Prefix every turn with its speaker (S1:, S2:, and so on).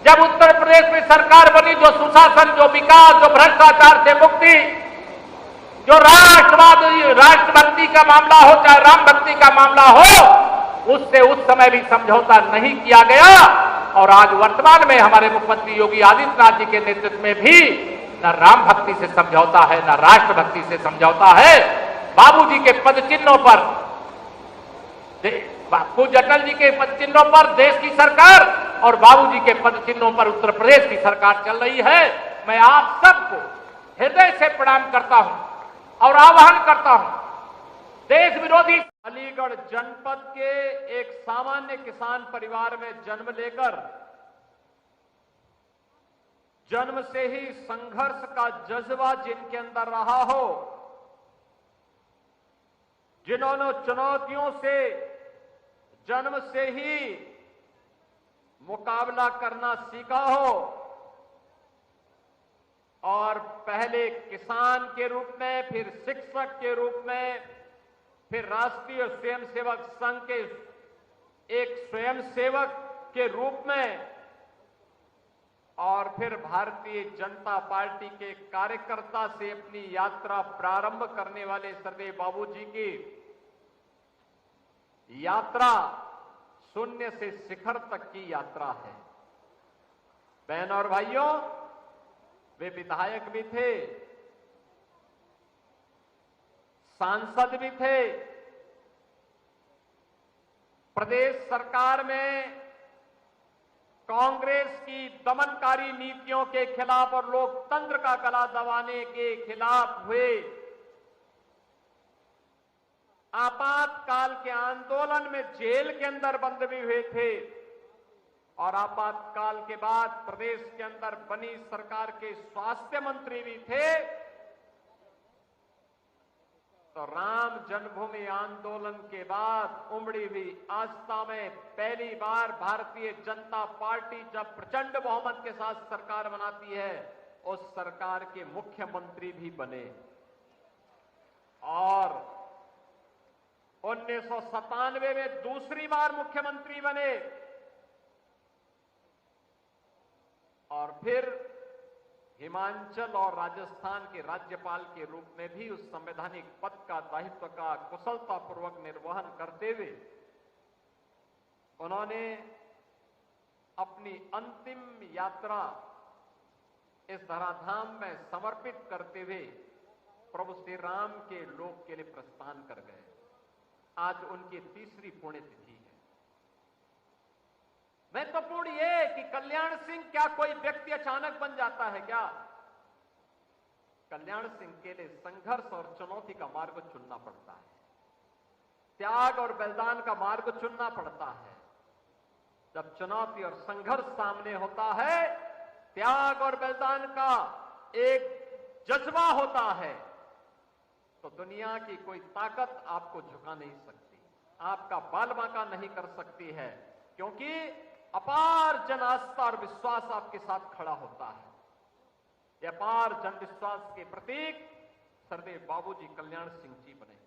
S1: जब उत्तर प्रदेश में सरकार बनी, जो सुशासन, जो विकास, जो भ्रष्टाचार से मुक्ति, जो राष्ट्रवाद, राष्ट्रभक्ति का मामला हो चाहे राम भक्ति का मामला हो, उससे उस समय भी समझौता नहीं किया गया। और आज वर्तमान में हमारे मुख्यमंत्री योगी आदित्यनाथ जी के नेतृत्व में भी न राम भक्ति से समझौता है, न राष्ट्रभक्ति से समझौता है। बाबूजी के पद चिन्हों पर, पूज्य अटल जी के पद चिन्हों पर देश की सरकार और बाबूजी के पद चिन्हों पर उत्तर प्रदेश की सरकार चल रही है। मैं आप सबको हृदय से प्रणाम करता हूं और आह्वान करता हूं, देश विरोधी। अलीगढ़ जनपद के एक सामान्य किसान परिवार में जन्म लेकर जन्म से ही संघर्ष का जज्बा जिनके अंदर रहा हो, जिन्होंने चुनौतियों से जन्म से ही मुकाबला करना सीखा हो और पहले किसान के रूप में, फिर शिक्षक के रूप में, फिर राष्ट्रीय स्वयंसेवक संघ के एक स्वयंसेवक के रूप में और फिर भारतीय जनता पार्टी के कार्यकर्ता से अपनी यात्रा प्रारंभ करने वाले सरदेव बाबूजी की यात्रा शून्य से शिखर तक की यात्रा है। बहन और भाइयों, वे विधायक भी थे, सांसद भी थे, प्रदेश सरकार में कांग्रेस की दमनकारी नीतियों के खिलाफ और लोकतंत्र का गला दबाने के खिलाफ हुए आपातकाल के आंदोलन में जेल के अंदर बंद भी हुए थे और आपातकाल के बाद प्रदेश के अंदर बनी सरकार के स्वास्थ्य मंत्री भी थे। तो राम जन्मभूमि आंदोलन के बाद उमड़ी हुई आस्था में पहली बार भारतीय जनता पार्टी जब प्रचंड बहुमत के साथ सरकार बनाती है, उस सरकार के मुख्यमंत्री भी बने और 1997 में दूसरी बार मुख्यमंत्री बने और फिर हिमाचल और राजस्थान के राज्यपाल के रूप में भी उस संवैधानिक पद का दायित्व का कुशलतापूर्वक निर्वहन करते हुए उन्होंने अपनी अंतिम यात्रा इस धराधाम में समर्पित करते हुए प्रभु श्री राम के लोक के लिए प्रस्थान कर गए। आज उनकी तीसरी पुण्यतिथि है। महत्वपूर्ण ये कि कल्याण सिंह क्या कोई व्यक्ति अचानक बन जाता है क्या? कल्याण सिंह के लिए संघर्ष और चुनौती का मार्ग चुनना पड़ता है, त्याग और बलिदान का मार्ग चुनना पड़ता है। जब चुनौती और संघर्ष सामने होता है, त्याग और बलिदान का एक जज्बा होता है, तो दुनिया की कोई ताकत आपको झुका नहीं सकती, आपका बाल बांका नहीं कर सकती है, क्योंकि अपार जन आस्था और विश्वास आपके साथ खड़ा होता है। ये अपार जन विश्वास के प्रतीक सरदेव बाबूजी कल्याण सिंह जी बने।